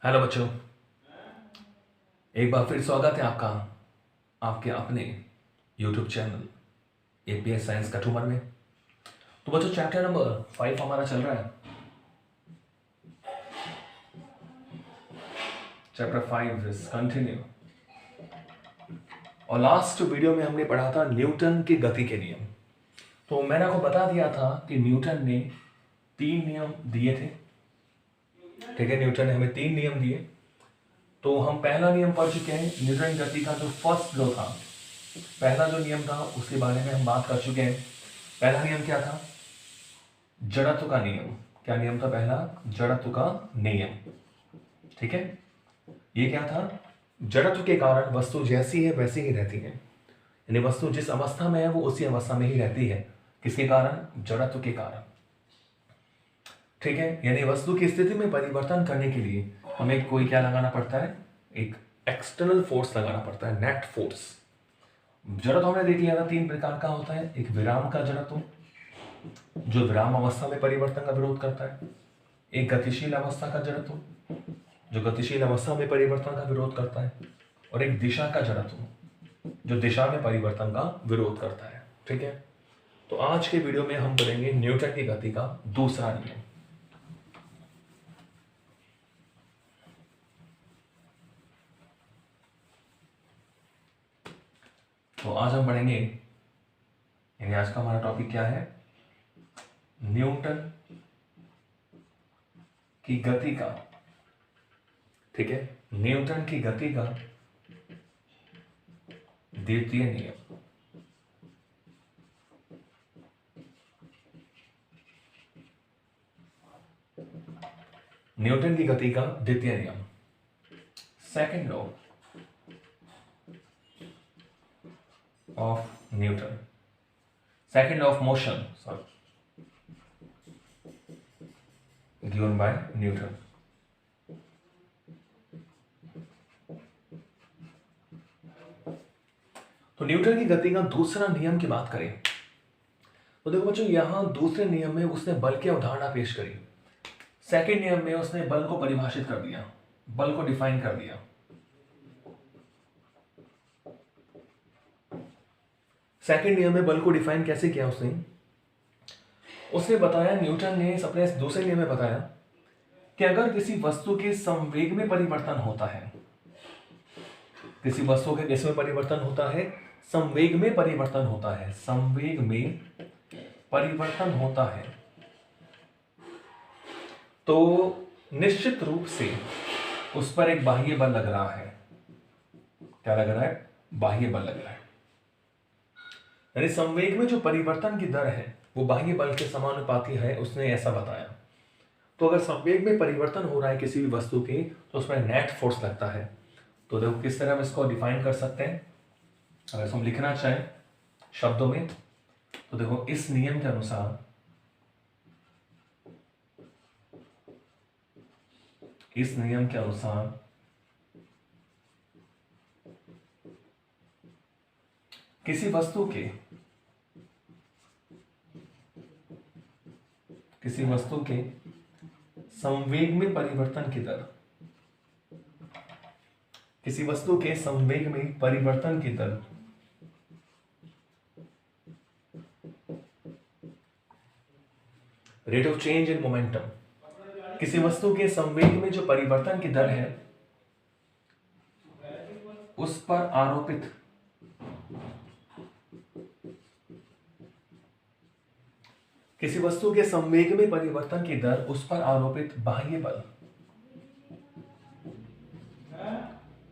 Hello बच्चों, एक बार फिर स्वागत है आपका आपके अपने YouTube channel APS science Kathumar में। तो बच्चों, चैप्टर नंबर 5 हमारा चल रहा है। Chapter 5 is continue. और लास्ट वीडियो में हमने पढ़ा था न्यूटन की गति के नियम। तो मैंने आपको बता दिया था कि न्यूटन ने 3 नियम दिए थे। ठीक है, न्यूटन ने हमें 3 नियम दिए। तो हम पहला नियम पढ़ चुके हैं। न्यूटन गति का जो फर्स्ट लॉ था, पहला जो नियम था, उसके बारे में हम बात कर चुके हैं। पहला नियम क्या था? जड़त्व का नियम। क्या नियम था पहला? जड़त्व का नियम। ठीक है, ये क्या था? जड़त्व के कारण वस्तु जैसी है वैसी ही रहती है, यानी वस्तु जिस अवस्था में है वो उसी अवस्था में ही रहती है। किसके कारण? जड़त्व के कारण। ठीक है, यानी वस्तु की स्थिति में परिवर्तन करने के लिए हमें कोई क्या लगाना पड़ता है? एक एक्सटर्नल फोर्स लगाना पड़ता है, नेट फोर्स। जड़त्व हमने देख लिया था 3 प्रकार का होता है। एक विराम का जड़त्व, जो विराम अवस्था में परिवर्तन का विरोध करता है। एक गतिशील अवस्था का जड़त्व, जो गतिशील अवस्था में परिवर्तन का विरोध करता है। और एक दिशा का जड़त्व, जो दिशा में परिवर्तन का विरोध करता है। ठीक है, तो आज के वीडियो में हम करेंगे न्यूटन की गति का दूसरा नियम। तो आज हम पढ़ेंगे, यानी आज का हमारा टॉपिक क्या है? न्यूटन की गति का, ठीक है, न्यूटन की गति का द्वितीय नियम। न्यूटन की गति का द्वितीय नियम, second law of Newton, second law of motion, sorry, given by Newton. तो न्यूटन की गति का दूसरा नियम की बात करें तो देखो बच्चों, यहां दूसरे नियम में उसने बल की अवधारणा पेश करी। सेकंड नियम में उसने बल को परिभाषित कर दिया, बल को डिफाइन कर दिया। सेकंड नियम में बल को डिफाइन कैसे किया उसने बताया, न्यूटन ने अपने दूसरे नियम में बताया कि अगर किसी वस्तु के संवेग में परिवर्तन होता है, किसी वस्तु के किस में परिवर्तन होता है? संवेग में परिवर्तन होता है, संवेग में परिवर्तन होता है, तो निश्चित रूप से उस पर एक बाह्य बल लग रहा है। क्या लग रहा है? बाह्य बल लग रहा है। यानी संवेग में जो परिवर्तन की दर है वो बाह्य बल के समानुपाती है, उसने ऐसा बताया। तो अगर संवेग में परिवर्तन हो रहा है किसी भी वस्तु के, तो उसमें नेट फोर्स लगता है। तो देखो किस तरह हम इसको डिफाइन कर सकते हैं। अगर हम लिखना चाहें शब्दों में, तो देखो इस नियम के अनुसार, इस नियम के अनुसार किसी वस्तु के संवेग में परिवर्तन की दर, किसी वस्तु के संवेग में परिवर्तन की दर rate of change in momentum, किसी वस्तु के संवेग में जो परिवर्तन की दर है उस पर आरोपित किसी वस्तु के संवेग में परिवर्तन की दर, उस पर आरोपित बाह्य बल,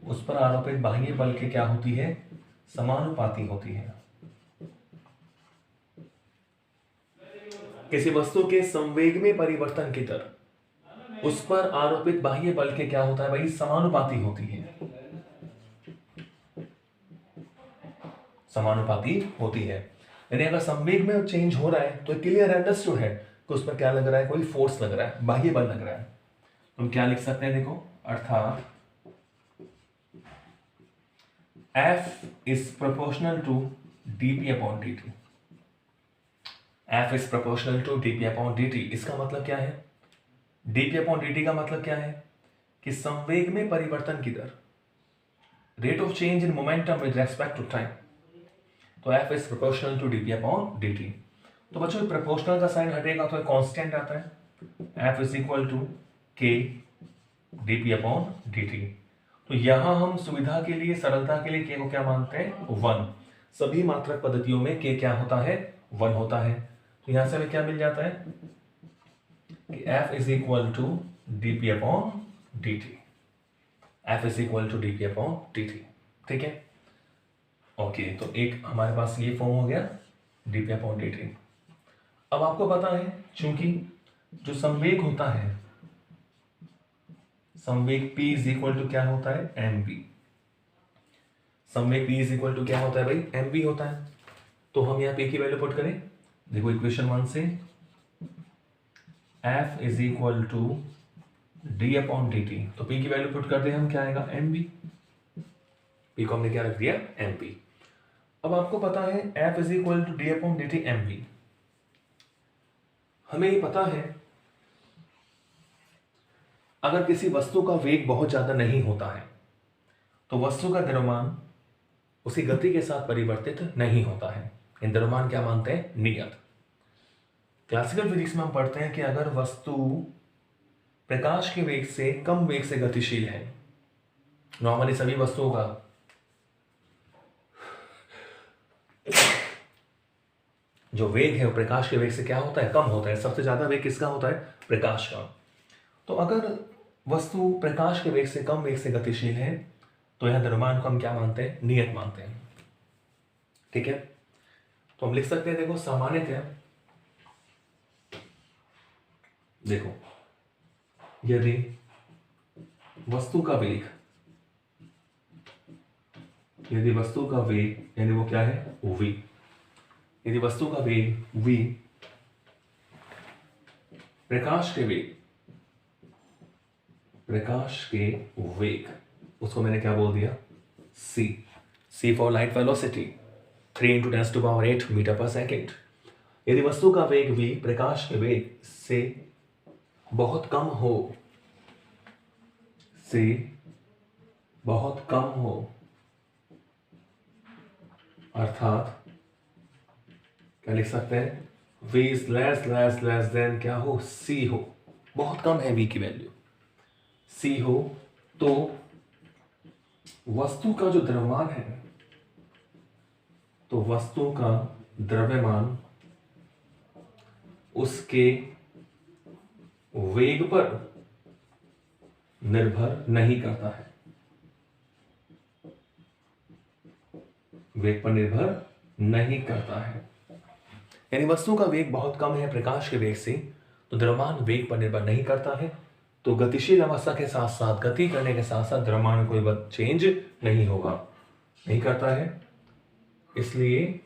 उस पर आरोपित बाह्य बल के क्या होती है? समानुपाती होती है। किसी वस्तु के संवेग में परिवर्तन की दर, उस पर आरोपित बाह्य बल के क्या होता है भाई? समानुपाती होती है, समानुपाती होती है। यानी अगर संवेग में चेंज हो रहा है तो क्लियर अंडरस्टूड है कि उस पर क्या लग रहा है? कोई फोर्स लग रहा है, बाह्य बल लग रहा है। तुम क्या लिख सकते हैं? देखो, अर्थात F is proportional to dp upon dt। F is proportional to dp upon dt। इसका मतलब क्या है? dp upon dt का मतलब क्या है? कि संवेग में परिवर्तन की दर, rate of change in momentum with respect to time, तो F is proportional to dp upon dt। तो बच्चों प्रोपोर्शनल का साइन हटेगा तो कांस्टेंट आता है, F is equal to k dp upon dt। तो यहां हम सुविधा के लिए, सरलता के लिए k को क्या मानते हैं, 1। सभी मात्रक पद्धतियों में k क्या होता है, 1 होता है। तो यहां से हमें क्या मिल जाता है कि F is equal to dp upon dt। F is equal to dp upon dt, ठीक है। ओके, तो एक हमारे पास ये फॉर्म हो गया dp अपॉन dt। अब आपको पता है, चूंकि जो संवेग होता है, संवेग p इज इक्वल टू क्या होता है, mv। संवेग p इज इक्वल टू क्या होता है भाई, mv होता है। तो हम यहाँ p की वैल्यू पुट करें, देखो इक्वेशन 1 से F is equal to d upon dt। तो p की वैल्यू पुट कर दें हम, क्या आएगा, mv। p को हमने क्या रख दिया, mv। अब आपको पता है F is equal to d upon dt mv। हमें ये पता है अगर किसी वस्तु का वेग बहुत ज्यादा नहीं होता है तो वस्तु का द्रव्यमान उसकी गति के साथ परिवर्तित नहीं होता है। इन द्रव्यमान क्या मानते हैं, नियत। क्लासिकल फिजिक्स में हम पढ़ते हैं कि अगर वस्तु प्रकाश के वेग से कम वेग से गतिशील है, नॉर्मली सभी वस्तुओं का जो वेग है वो प्रकाश के वेग से क्या होता है, कम होता है। सबसे ज्यादा वेग किसका होता है, प्रकाश का। तो अगर वस्तु प्रकाश के वेग से कम वेग से गतिशील है तो यह द्रव्यमान को हम क्या मानते हैं, नियत मानते हैं, ठीक है। तो हम लिख सकते हैं, देखो सामान्यतः, देखो यदि वस्तु का वेग, यदि वस्तु का वेग यानी वो क्या है, v, यदि वस्तु का वेग v प्रकाश के वेग, प्रकाश के वेग, उसको मैंने क्या बोल दिया, c for light velocity, 3 × 10⁸ metre पर सेकेंड। यदि वस्तु का वेग v प्रकाश के वेग से बहुत कम हो, से बहुत कम हो, अर्थात क्या लिख सकते हैं, v इज लेस देन क्या हो, c हो, बहुत कम है v की वैल्यू, c हो, तो वस्तु का जो द्रव्यमान है, तो वस्तु का द्रव्यमान उसके वेग पर निर्भर नहीं करता है, वेग पर निर्भर नहीं करता है। यानी वस्तु का वेग बहुत कम है प्रकाश के वेग से, तो द्रव्यमान वेग पर निर्भर नहीं करता है। तो गतिशील अवस्था के साथ साथ, गति करने के साथ साथ द्रव्यमान में कोई चेंज नहीं होगा, नहीं करता है। इसलिए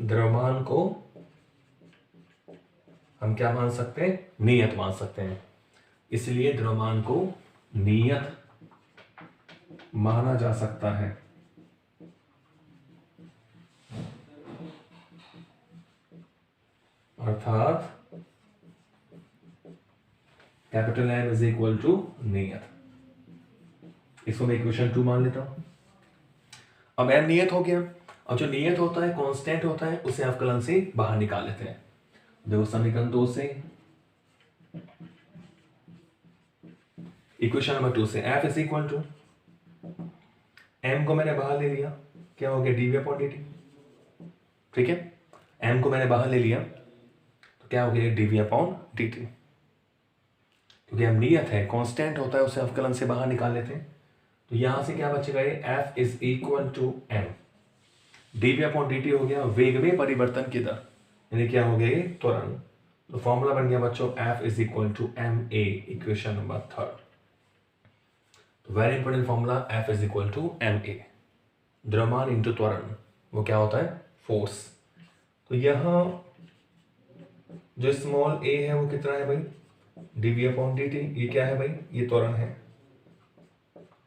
द्रव्यमान को हम क्या मान सकते हैं, नियत मान सकते हैं। इसलिए द्रव्यमान को नियत माना जा सकता है। अर्थात capital M is equal to नियत। इसको मैं इक्वेशन 2 मान लेता हूं। अब M नियत हो गया। अब जो नियत होता है, कांस्टेंट होता है, उसे अवकलन से बाहर निकाल लेते हैं। देखो समीकरण 2 से, इक्वेशन नंबर 2 से F is equal to, M को मैंने बाहर ले लिया, क्या हो गया, dv अपॉन dt, ठीक है। M को मैंने बाहर ले लिया तो क्या हो गया, dv अपॉन dt। क्योंकि M नियत है, कांस्टेंट होता है, उसे अवकलन से बाहर निकाल लेते हैं। तो यहां से क्या बचेगा, ये F is equal to M, dv upon dt हो गया वेग में परिवर्तन की दर, यानी क्या हो गया, ये त्वरण। तो फॉर्मूला बन गया बच्चों F is equal to ma, equation number 3। तो very important formula, F is equal to ma, द्रव्यमान इंटू त्वरण, वो क्या होता है, फोर्स। तो यहां जो स्मॉल a है वो कितना है भाई, dv अपॉन dt। ये क्या है भाई, ये त्वरण है,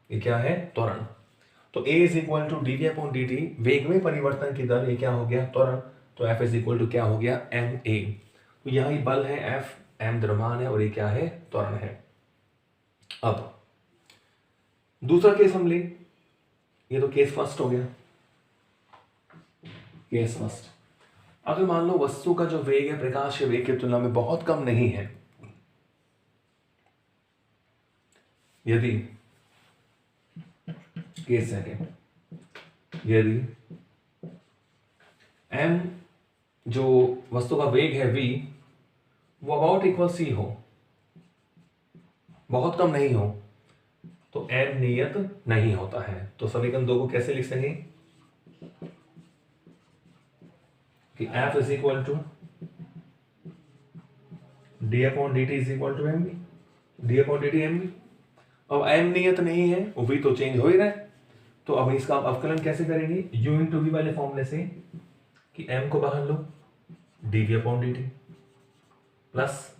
ये क्या है, त्वरण। तो a is equal to dv upon dt, वेग में परिवर्तन की दर, ये क्या हो गया, त्वरण। तो F इज इक्वल टू क्या हो गया, ma। तो यहाँ ये बल है F, m द्रव्यमान है और ये क्या है, त्वरण है। अब दूसरा केस हम ले, ये तो केस फर्स्ट हो गया। केस फर्स्ट, अगर मान लो वस्तु का जो वेग है प्रकाश के वेग की तुलना में बहुत कम नहीं है, यदि केस सेकेंड, यदि m जो वस्तु का वेग है v वो अबाउट इक्वल c हो, बहुत कम नहीं हो, तो m नियत नहीं होता है। तो समीकरण 2 को कैसे लिख सकेंगे कि F is equal to d upon d t is equal to m v, d upon d t m v. अब m नियत नहीं है, वो v तो चेंज हो ही रहा है, तो अब इसका आप अवकलन कैसे करेंगे, u इंटू वी वाले फॉर्मूले से कि m को बाहर लो d v upon d t plus,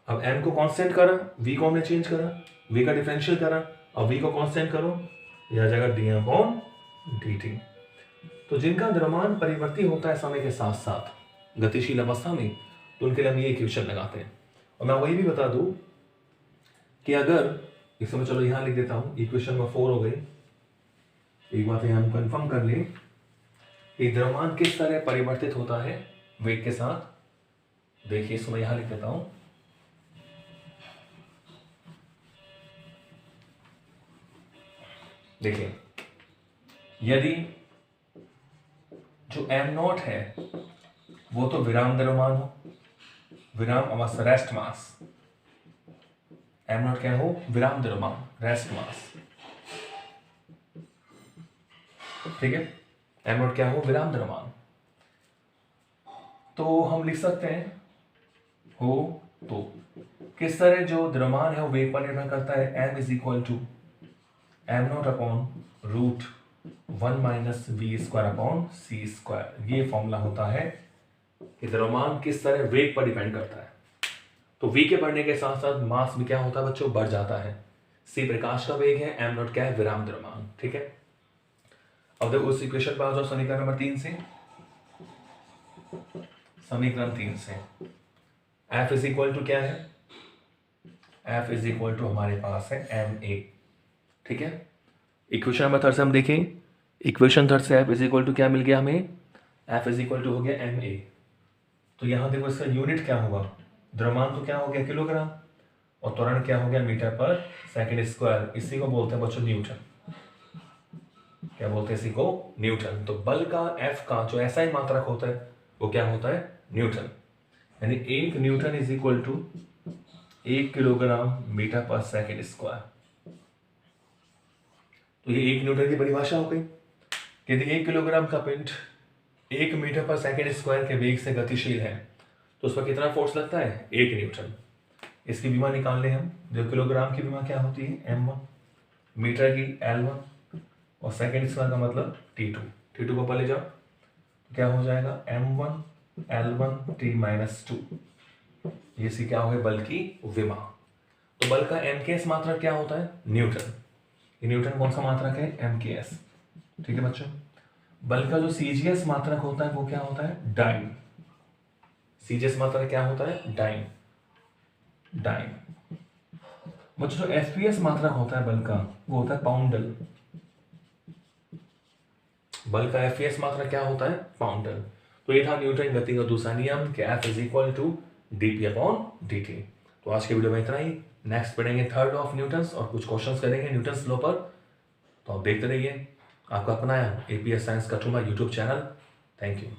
अब m को कांस्टेंट करा, v को हमने चेंज करा, v का डिफरेंशियल करा, अब v को कांस्टेंट करो, यह आ जाएगा डी अपॉन डी टी। तो जिनका द्रव्यमान परिवर्ती होता है समय के साथ साथ गतिशील अवस्था में, तो उनके लिए हम ये इक्वेशन लगाते हैं। और मैं वही भी बता दूं कि अगर इस समय, चलो यहां लिख देता हूं, इक्वेशन नंबर 4 हो गई। एक बात यहां हम कंफर्म कर लें कि द्रव्यमान किस तरह परिवर्तित होता है वेग के साथ। देखिए इसको मैं यहां लिख देता हूं, देखिए यदि जो m नॉट है वो तो विराम द्रव्यमान हो, विराम अवस्था रेस्ट मास, m नॉट क्या हो, विराम द्रव्यमान रेस्ट मास, ठीक है, m नॉट क्या हो, विराम द्रव्यमान। तो हम लिख सकते हैं हो तो किस तरह जो द्रव्यमान है वो वेग पर निर्भर करता है, m is equal to m not upon root 1 minus v square upon c square. ये फॉर्मूला होता है कि द्रव्यमान किस तरह वेग पर डिपेंड करता है। तो v के बढ़ने के साथ साथ मास भी क्या होता है बच्चों, बढ़ जाता है। c प्रकाश का वेग है, m नॉट क्या है, विराम द्रव्यमान, ठीक है। अब देखो उस इक्वेशन पर आ जाओ समीकरण नंबर 3 से, समीकरण 3 से f इज इक्वल टू क्या है, f इज इक्वल टू हमारे पास है ma, ठीक है। इक्वेशन नंबर 3 से हम देखें, इक्वेशन 3 से f इज इक्वल टू क्या मिल गया हमें, f इज इक्वल टू हो गया ma। तो यहां देखो इसका यूनिट क्या होगा, द्रव्यमान तो क्या हो गया किलोग्राम, और त्वरण क्या हो गया मीटर पर सेकंड स्क्वायर। इसी को बोलते हैं बच्चों न्यूटन, क्या बोलते हैं इसी को, न्यूटन। तो बल का F का जो ऐसा ही मात्रक होता है वो क्या होता है, न्यूटन। यानी 1 newton is equal to 1 kilogram metre पर सेकंड स्क्वायर। तो ये 1 न्यूटन की परिभाषा हो गई। यदि 1 किलोग्राम का पिंड 1 मीटर पर सेकंड स्क्वायर के वेग से गतिशील है तो उस पर कितना फोर्स लगता है, 1 न्यूटन। इसकी विमा निकाल लें हम, जो किलोग्राम की विमा क्या होती है, m1, मीटर की L1, और सेकंड स्क्वायर का मतलब T2। T2 को पहले जाओ तो क्या हो जाएगा, m1 L1 T माइनस 2। ये सी क्या हो गया, बल की विमा। तो बल का mks मात्रक क्या होता है, न्यूटन। ये न्यूटन कौन सा मात्रक है, mks, ठीक है बच्चों। बल का जो cgs मात्रक होता है वो क्या होता है, डाइन। cgs मात्रक क्या होता है, डाइन, डाइन। बच्चों जो fps मात्रक होता है बल का वो होता है पाउंडल। बल का fps मात्रक क्या होता है, पाउंडल। तो ये था न्यूटन गति का दूसरा नियम कि F is equal to dp upon dt। तो आज के वीडियो में इतना ही। नेक्स्ट पढ़ेंगे थर्ड ऑफ न्यूटन्स और कुछ क्वेश्चंस करेंगे न्यूटन्स लॉ पर। तो आप देखते रहिए, आपका अपना APS science Kathua YouTube channel. Thank you.